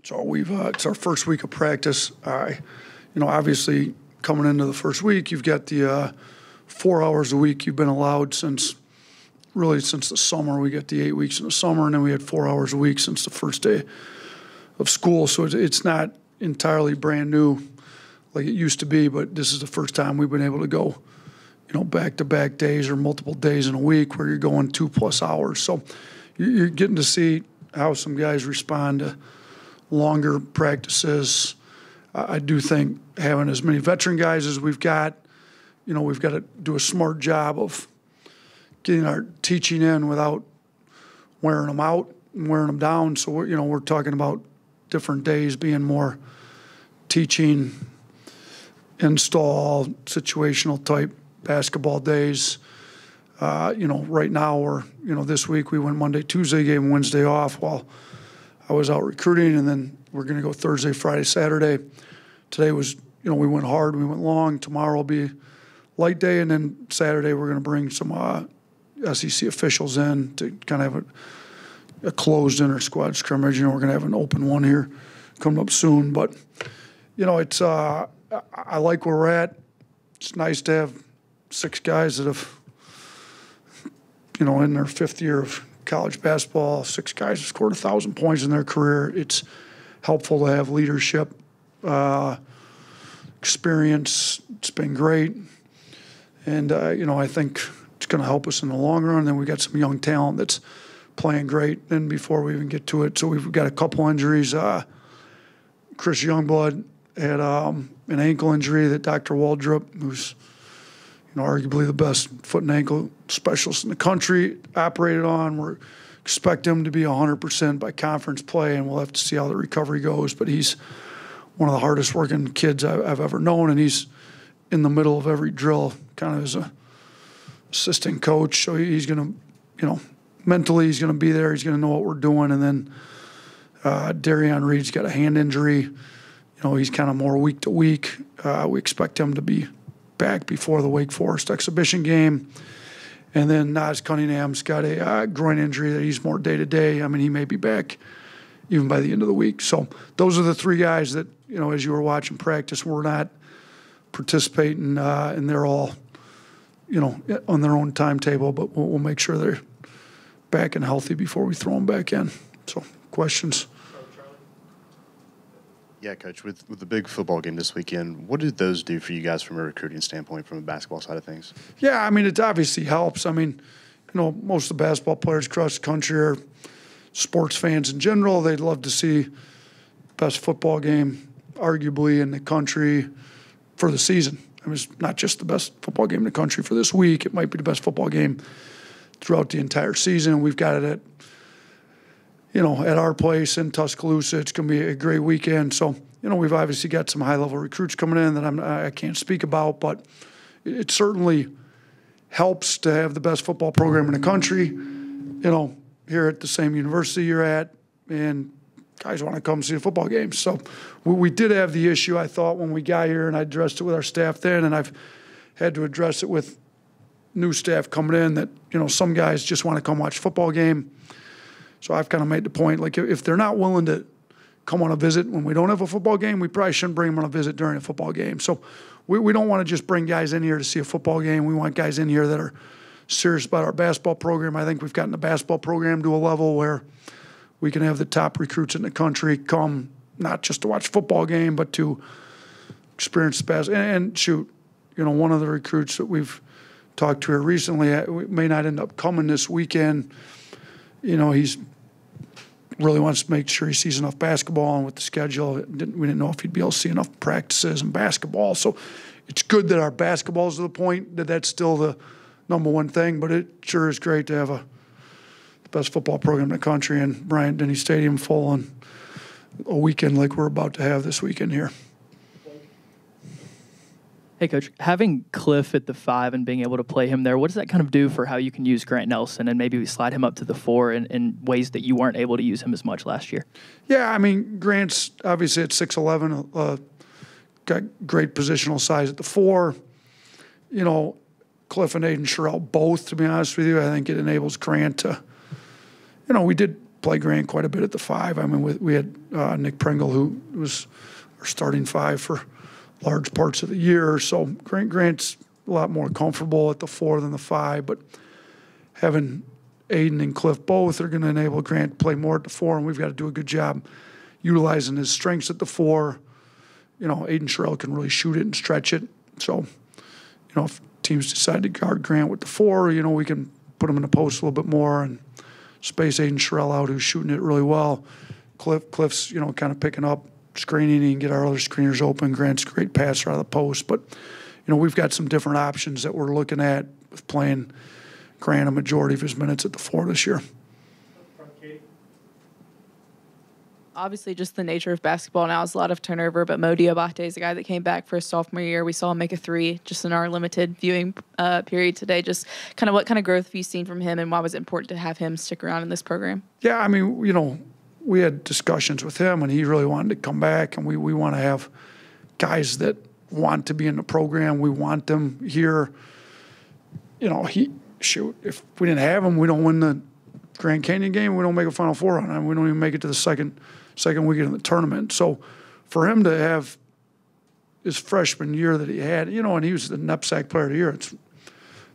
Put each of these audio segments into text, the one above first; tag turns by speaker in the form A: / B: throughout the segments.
A: So it's our first week of practice. Obviously coming into the first week, you've got the 4 hours a week you've been allowed since the summer. We got the 8 weeks in the summer, and then we had 4 hours a week since the first day of school. So it's not entirely brand new like it used to be, but this is the first time we've been able to go, back-to-back days or multiple days in a week where you're going 2+ hours. So you're getting to see how some guys respond to longer practices. I do think having as many veteran guys as we've got, we've got to do a smart job of getting our teaching in without wearing them out and wearing them down. So we're talking about different days being more teaching, install, situational type basketball days. Right now this week we went Monday, Tuesday, gave them Wednesday off while I was out recruiting, and then we're going to go Thursday, Friday, Saturday. Today was, we went hard, we went long. Tomorrow will be light day, and then Saturday we're going to bring some SEC officials in to kind of have a closed inter-squad scrimmage. We're going to have an open one here coming up soon. But, it's I like where we're at. It's nice to have 6 guys that have, in their 5th year of college basketball, 6 guys have scored 1,000 points in their career. It's helpful to have leadership experience. It's been great. And, I think it's going to help us in the long run. Then we got some young talent that's playing great. And before we even get to it, so we've got a couple injuries. Chris Youngblood had an ankle injury that Dr. Waldrop, who's arguably the best foot and ankle specialist in the country, operated on. We expect him to be 100% by conference play, and we'll have to see how the recovery goes. But he's one of the hardest working kids I've ever known, and he's in the middle of every drill, kind of as a assistant coach. So he's going to, mentally he's going to be there. He's going to know what we're doing. And then Darian Reed's got a hand injury. He's kind of more week to week. We expect him to be back before the Wake Forest exhibition game. And then Naz Cunningham's got a groin injury that he's more day-to-day. I mean, he may be back even by the end of the week. So those are the 3 guys that, as you were watching practice, we're not participating, and they're all, on their own timetable, but we'll make sure they're back and healthy before we throw them back in. So questions?
B: Yeah, Coach, with the big football game this weekend, what did those do for you guys from a recruiting standpoint, from the basketball side of things?
A: Yeah, I mean, it obviously helps. I mean, most of the basketball players across the country are sports fans in general. They'd love to see best football game, arguably, in the country for the season. I mean, it's not just the best football game in the country for this week. It might be the best football game throughout the entire season. We've got it at our place in Tuscaloosa. It's going to be a great weekend. So, we've obviously got some high-level recruits coming in that I can't speak about, but it certainly helps to have the best football program in the country, here at the same university you're at, and guys want to come see the football games. So we did have the issue, I thought, when we got here, and I addressed it with our staff then, and I've had to address it with new staff coming in that, some guys just want to come watch a football game. So I've kind of made the point, like, if they're not willing to come on a visit when we don't have a football game, we probably shouldn't bring them on a visit during a football game. So we don't want to just bring guys in here to see a football game. We want guys in here that are serious about our basketball program. I think we've gotten the basketball program to a level where we can have the top recruits in the country come not just to watch a football game, but to experience the basketball. And shoot, one of the recruits that we've talked to here recently may not end up coming this weekend. He's really wants to make sure he sees enough basketball, and with the schedule, we didn't know if he'd be able to see enough practices and basketball. So it's good that our basketball's to the point that that's still the number one thing, but it sure is great to have the best football program in the country and Bryant-Denny Stadium full on a weekend like we're about to have this weekend here.
C: Hey, Coach, having Cliff at the 5 and being able to play him there, what does that kind of do for how you can use Grant Nelson and maybe slide him up to the 4 in ways that you weren't able to use him as much last year?
A: Yeah, I mean, Grant's obviously at 6'11", got great positional size at the 4. Cliff and Aiden Sherrill both, to be honest with you. I think it enables Grant to, we did play Grant quite a bit at the 5. I mean, we had Nick Pringle, who was our starting 5 for large parts of the year. So Grant's a lot more comfortable at the 4 than the 5. But having Aiden and Cliff both are going to enable Grant to play more at the 4, and we've got to do a good job utilizing his strengths at the 4. You know, Aiden Sherrill can really shoot it and stretch it. So, you know, if teams decide to guard Grant with the 4, you know, we can put him in the post a little bit more and space Aiden Sherrill out, who's shooting it really well. Cliff's, you know, kind of picking up, screening. He can get our other screeners open. Grant's a great passer out of the post. But, you know, we've got some different options that we're looking at with playing Grant a majority of his minutes at the 4 this year.
D: Obviously, just the nature of basketball now is a lot of turnover, but Mo Diabate is a guy that came back for his sophomore year. We saw him make a 3 just in our limited viewing period today. Just kind of what kind of growth have you seen from him, and why was it important to have him stick around in this program?
A: Yeah, I mean, you know, we had discussions with him, and he really wanted to come back, and we want to have guys that want to be in the program. We want them here. You know, if we didn't have him, we don't win the Grand Canyon game, we don't make a Final Four run, and we don't even make it to the second weekend of the tournament. So for him to have his freshman year that he had, you know, and he was the NEPSAC player of the year. It's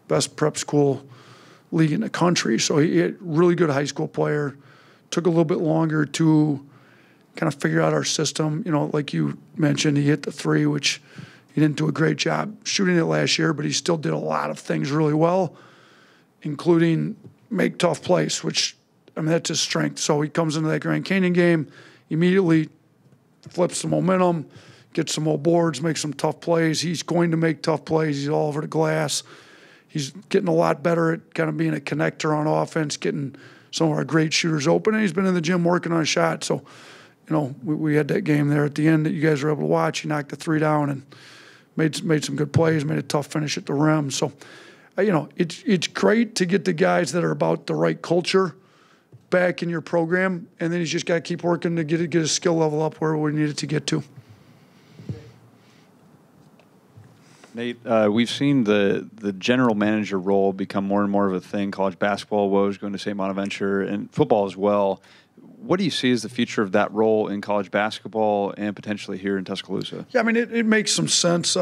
A: best prep school league in the country. So he had really good high school player. Took a little bit longer to kind of figure out our system. You know, like you mentioned, he hit the 3, which he didn't do a great job shooting it last year, but he still did a lot of things really well, including make tough plays, which, I mean, that's his strength. So he comes into that Grand Canyon game, immediately flips the momentum, gets some more boards, makes some tough plays. He's going to make tough plays. He's all over the glass. He's getting a lot better at kind of being a connector on offense, getting some of our great shooters open, and he's been in the gym working on a shot. So, you know, we had that game there at the end that you guys were able to watch. He knocked the 3 down and made some good plays, made a tough finish at the rim. So, you know, it's great to get the guys that are about the right culture back in your program, and then he's just got to keep working to get his skill level up where we need it to get to.
E: Nate, we've seen the general manager role become more and more of a thing. College basketball, Woj going to St. Bonaventure, and football as well. What do you see as the future of that role in college basketball and potentially here in Tuscaloosa?
A: Yeah, I mean, it makes some sense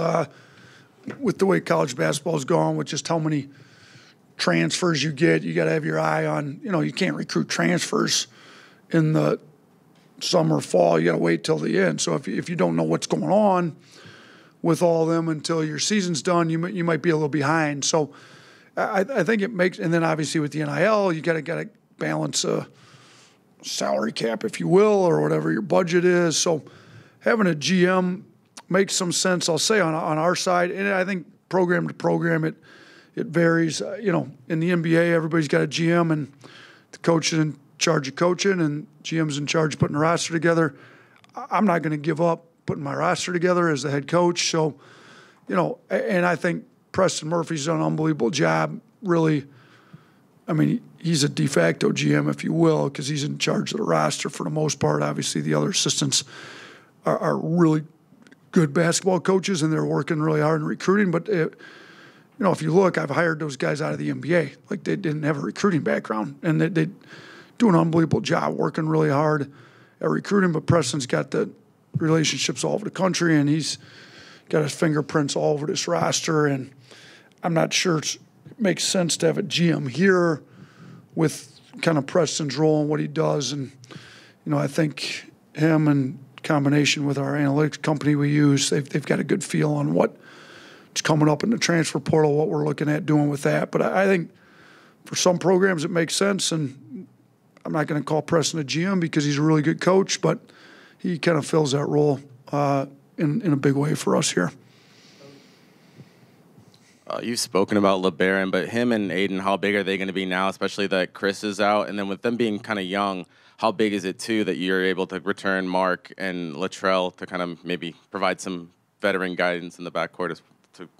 A: with the way college basketball is going, with just how many transfers you get. You got to have your eye on, you know, you can't recruit transfers in the summer, fall. You got to wait till the end. So if you don't know what's going on with all of them until your season's done, you might be a little behind. So I think it makes, and then obviously with the NIL, you got to balance a salary cap, if you will, or whatever your budget is. So having a GM makes some sense, I'll say, on our side. And I think program to program, it varies. You know, in the NBA, everybody's got a GM, and the coach is in charge of coaching, and GM's in charge of putting the roster together. I'm not going to give up putting my roster together as the head coach. So, you know, and I think Preston Murphy's done an unbelievable job, really. I mean, he's a de facto GM, if you will, because he's in charge of the roster for the most part. Obviously, the other assistants are really good basketball coaches, and they're working really hard in recruiting. But, you know, if you look, I've hired those guys out of the NBA. Like, they didn't have a recruiting background, and they do an unbelievable job working really hard at recruiting. But Preston's got the relationships all over the country, and he's got his fingerprints all over this roster. And I'm not sure it makes sense to have a GM here with kind of Preston's role and what he does. And, you know, I think him in combination with our analytics company we use, they've got a good feel on what's coming up in the transfer portal, what we're looking at doing with that. But I think for some programs it makes sense, and I'm not going to call Preston a GM because he's a really good coach, but he kind of fills that role in a big way for us here.
F: You've spoken about LeBaron, but him and Aiden, how big are they going to be now, especially that Chris is out? And then with them being kind of young, how big is it, too, that you're able to return Mark and Latrell to kind of maybe provide some veteran guidance in the backcourt?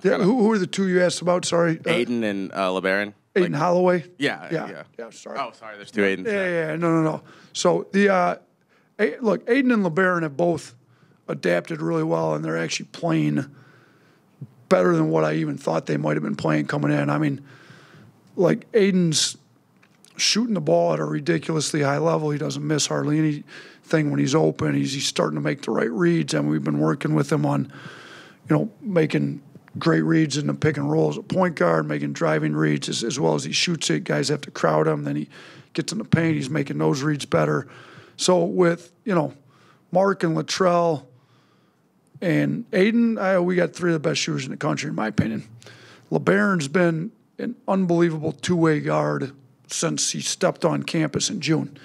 A: Who are the two you asked about? Sorry.
F: Aiden and LeBaron.
A: Aiden Holloway?
F: Yeah.
A: Sorry.
F: Oh, sorry, there's two Aidens.
A: Yeah, no. So, look, Aiden and LeBaron have both adapted really well, and they're actually playing better than what I even thought they might have been playing coming in. I mean, like, Aiden's shooting the ball at a ridiculously high level. He doesn't miss hardly anything when he's open. He's starting to make the right reads, and we've been working with him on, making great reads in the pick and roll as a point guard, making driving reads as well as he shoots it. Guys have to crowd him. Then he gets in the paint. He's making those reads better. So with, Mark and Latrell and Aiden, we got 3 of the best shooters in the country, in my opinion. LeBaron's been an unbelievable two-way guard since he stepped on campus in June.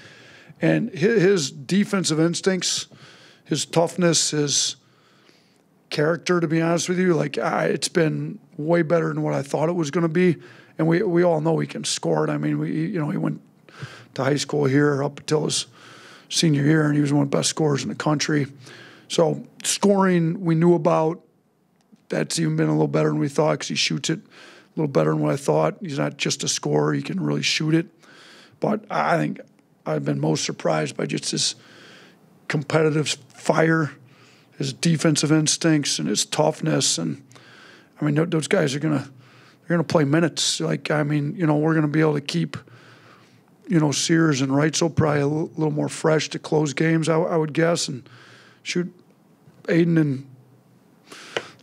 A: And his defensive instincts, his toughness, his character, to be honest with you, it's been way better than what I thought it was going to be. And we all know he can score it. I mean, he went to high school here up until his senior year, and he was one of the best scorers in the country. So scoring we knew about. That's even been a little better than we thought because he shoots it a little better than what I thought. He's not just a scorer. He can really shoot it. But I think I've been most surprised by just his competitive fire, his defensive instincts, and his toughness. And, I mean, those guys are they're gonna play minutes. We're going to be able to keep, Sears and Reitzel probably a little more fresh to close games, I would guess, and shoot Aiden and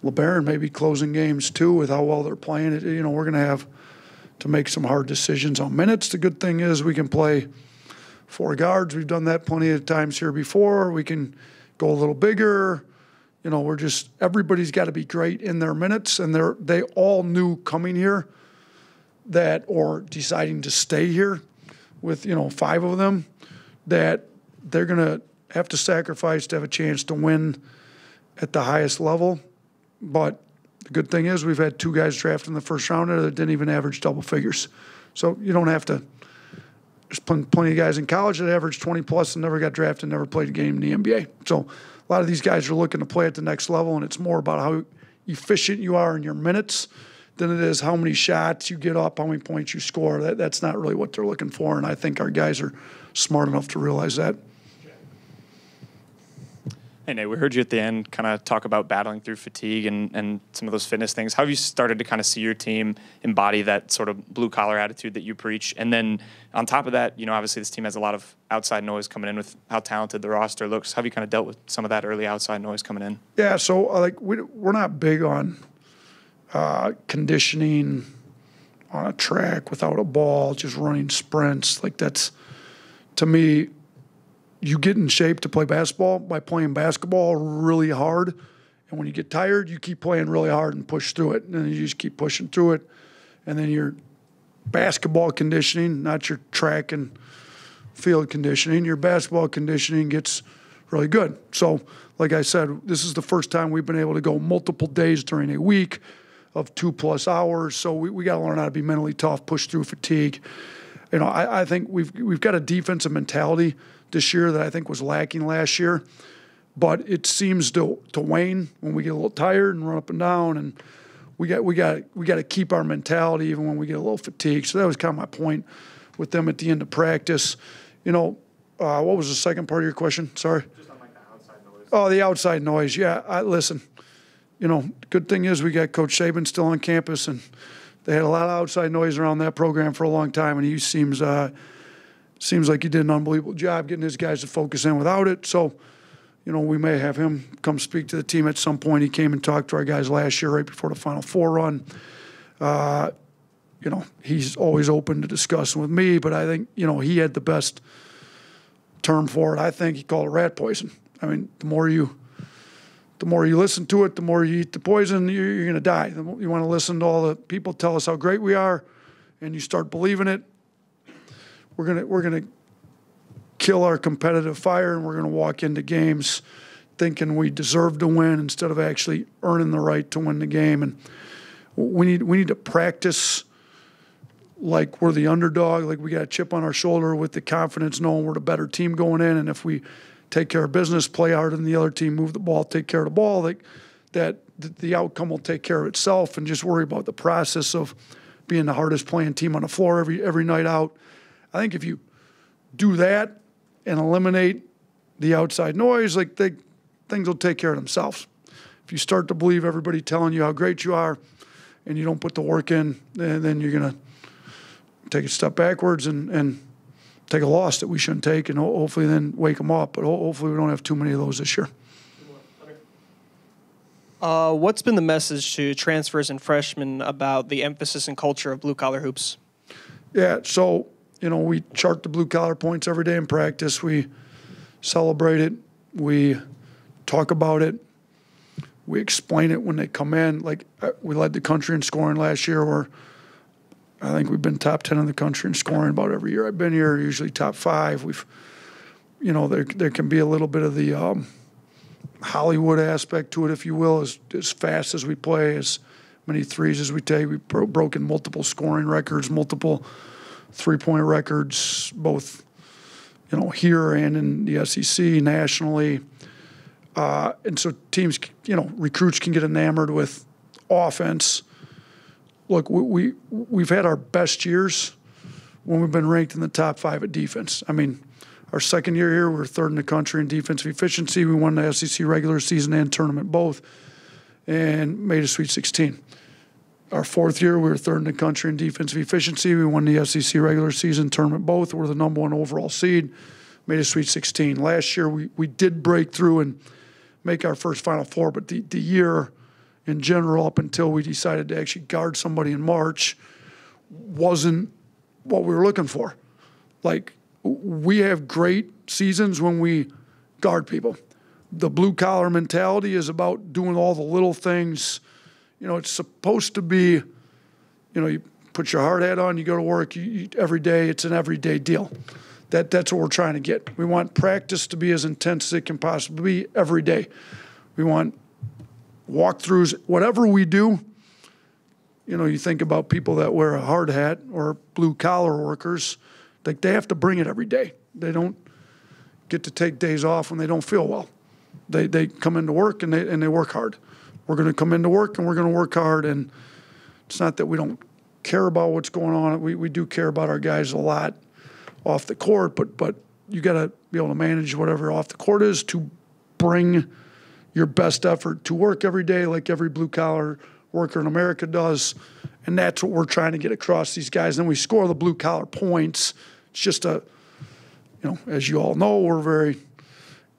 A: LeBaron maybe closing games too with how well they're playing. We're going to have to make some hard decisions on minutes. The good thing is we can play 4 guards. We've done that plenty of times here before. We can go a little bigger. Everybody's got to be great in their minutes, and they all knew coming here or deciding to stay here with, 5 of them, that they're going to have to sacrifice to have a chance to win at the highest level. But the good thing is we've had 2 guys drafted in the first round that didn't even average double figures. So you don't have to. There's plenty of guys in college that averaged 20-plus and never got drafted, never played a game in the NBA. So a lot of these guys are looking to play at the next level, and it's more about how efficient you are in your minutes than it is how many shots you get up, how many points you score. That's not really what they're looking for, and I think our guys are smart enough to realize that.
G: Hey, Nate, we heard you at the end kind of talk about battling through fatigue and some of those fitness things. How have you started to kind of see your team embody that sort of blue-collar attitude that you preach? And then on top of that, obviously this team has a lot of outside noise coming in with how talented the roster looks. How have you kind of dealt with some of that early outside noise coming in? Yeah,
A: so we're not big on conditioning on a track without a ball, just running sprints. That's, to me, you get in shape to play basketball by playing basketball really hard. And when you get tired, you keep playing really hard and push through it. And then you just keep pushing through it. And then your basketball conditioning, not your track and field conditioning, your basketball conditioning gets really good. So, like I said, this is the first time we've been able to go multiple days during a week of 2+ hours. So we got to learn how to be mentally tough, push through fatigue. I think we've got a defensive mentality this year that I think was lacking last year, but it seems to wane when we get a little tired and run up and down, and we got to keep our mentality even when we get a little fatigued. So that was kind of my point with them at the end of practice. What was the second part of your question? Sorry.
G: Just on the outside noise.
A: Oh, the outside noise. Yeah, listen. Good thing is we got Coach Saban still on campus, and they had a lot of outside noise around that program for a long time, and he seems like he did an unbelievable job getting his guys to focus in without it. So, we may have him come speak to the team at some point. He came and talked to our guys last year right before the Final Four run. He's always open to discussing with me, but I think, he had the best term for it. I think he called it rat poison. I mean, the more you listen to it, the more you eat the poison, you're going to die. You want to listen to all the people tell us how great we are, and you start believing it. We're gonna kill our competitive fire, and we're gonna walk into games thinking we deserve to win instead of actually earning the right to win the game. And we need to practice like we're the underdog, like we got a chip on our shoulder with the confidence knowing we're the better team going in, and if we take care of business, play harder than the other team, move the ball, take care of the ball, that the outcome will take care of itself, and just worry about the process of being the hardest playing team on the floor every night out. I think if you do that and eliminate the outside noise, things will take care of themselves. If you start to believe everybody telling you how great you are and you don't put the work in, then you're going to take a step backwards and take a loss that we shouldn't take, and hopefully then wake them up. But hopefully we don't have too many of those this year.
H: What's been the message to transfers and freshmen about the emphasis and culture of blue-collar hoops?
A: Yeah, so, we chart the blue-collar points every day in practice. We celebrate it. We talk about it. We explain it when they come in. Like, we led the country in scoring last year, where I think we've been top 10 in the country in scoring about every year I've been here, usually top 5. There can be a little bit of the Hollywood aspect to it, if you will, as fast as we play, as many threes as we take. We've broken multiple scoring records, multiple three-point records, both, here and in the SEC, nationally. And so teams, recruits can get enamored with offense. Look, we've had our best years when we've been ranked in the top 5 at defense. I mean, our second year here, we were 3rd in the country in defensive efficiency. We won the SEC regular season and tournament both, and made a Sweet 16. Our 4th year, we were 3rd in the country in defensive efficiency. We won the SEC regular season tournament both. We're the number 1 overall seed, made a Sweet 16. Last year, we did break through and make our first Final Four, but the year in general, up until we decided to actually guard somebody in March, wasn't what we were looking for. Like, we have great seasons when we guard people. The blue-collar mentality is about doing all the little things. It's supposed to be, you put your hard hat on, you go to work every day. It's an everyday deal. That's what we're trying to get. We want practice to be as intense as it can possibly be every day. We want walkthroughs. Whatever we do, you think about people that wear a hard hat or blue-collar workers, like they have to bring it every day. They don't get to take days off when they don't feel well. They come into work and they work hard. We're going to come into work and we're going to work hard. And it's not that we don't care about what's going on. We do care about our guys a lot off the court, but you got to be able to manage whatever off the court is to bring your best effort to work every day, like every blue-collar worker in America does. And that's what we're trying to get across these guys. Then we score the blue-collar points. It's just as you all know, we're very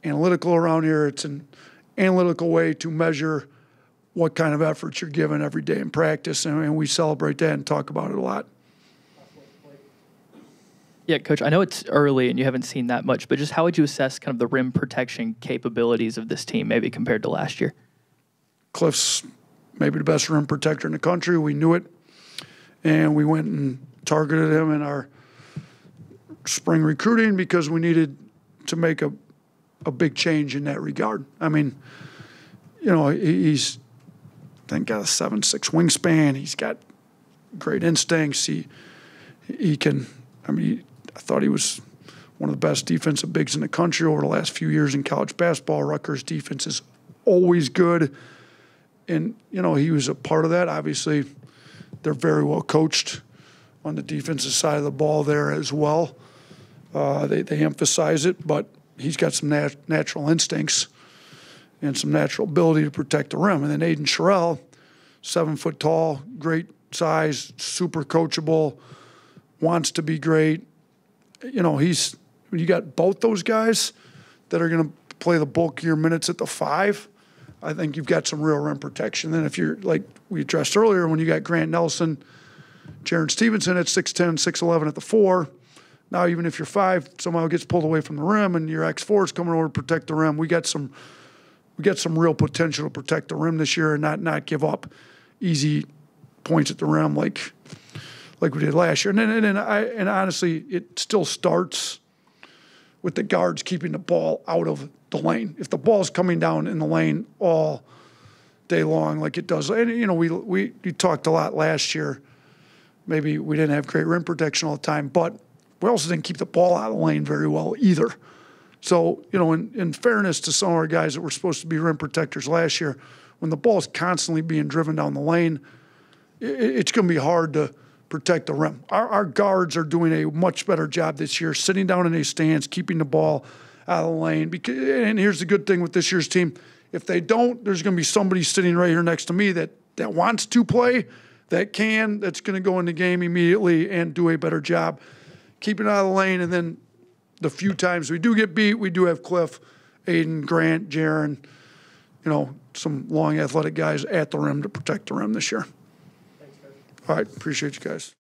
A: analytical around here. It's an analytical way to measure what kind of effort you're giving every day in practice, and we celebrate that and talk about it a lot.
C: Yeah, Coach, I know it's early and you haven't seen that much, but just how would you assess kind of the rim protection capabilities of this team, maybe compared to last year?
A: Cliff's maybe the best rim protector in the country. We knew it, and we went and targeted him in our spring recruiting because we needed to make a big change in that regard. I mean, he's, I think, got a 7'6" wingspan. He's got great instincts. He can, I thought he was one of the best defensive bigs in the country over the last few years in college basketball. Rutgers' defense is always good. And, he was a part of that. Obviously, they're very well coached on the defensive side of the ball there as well. They emphasize it, but he's got some natural instincts and some natural ability to protect the rim. And then Aiden Sherrill, 7 foot tall, great size, super coachable, wants to be great. You got both those guys that are going to play the bulk of your minutes at the 5. I think you've got some real rim protection. Then if you're, like we addressed earlier, when you got Grant Nelson, Jaron Stevenson at 6'10", 6'11" at the 4, now even if your 5 somehow gets pulled away from the rim and your X4 is coming over to protect the rim, we got some real potential to protect the rim this year and not give up easy points at the rim like we did last year. And honestly, it still starts with the guards keeping the ball out of the lane. If the ball's coming down in the lane all day long like it does, and we talked a lot last year. Maybe we didn't have great rim protection all the time, but we also didn't keep the ball out of the lane very well either. So, in fairness to some of our guys that were supposed to be rim protectors last year, when the ball is constantly being driven down the lane, it's going to be hard to protect the rim. Our guards are doing a much better job this year, sitting down in a stance, keeping the ball out of the lane. And here's the good thing with this year's team. If they don't, there's going to be somebody sitting right here next to me that wants to play, that's going to go in the game immediately and do a better job keeping out of the lane. And then the few times we do get beat, we do have Cliff, Aiden, Grant, Jaron, some long athletic guys at the rim to protect the rim this year. Thanks, guys. All right, appreciate you guys.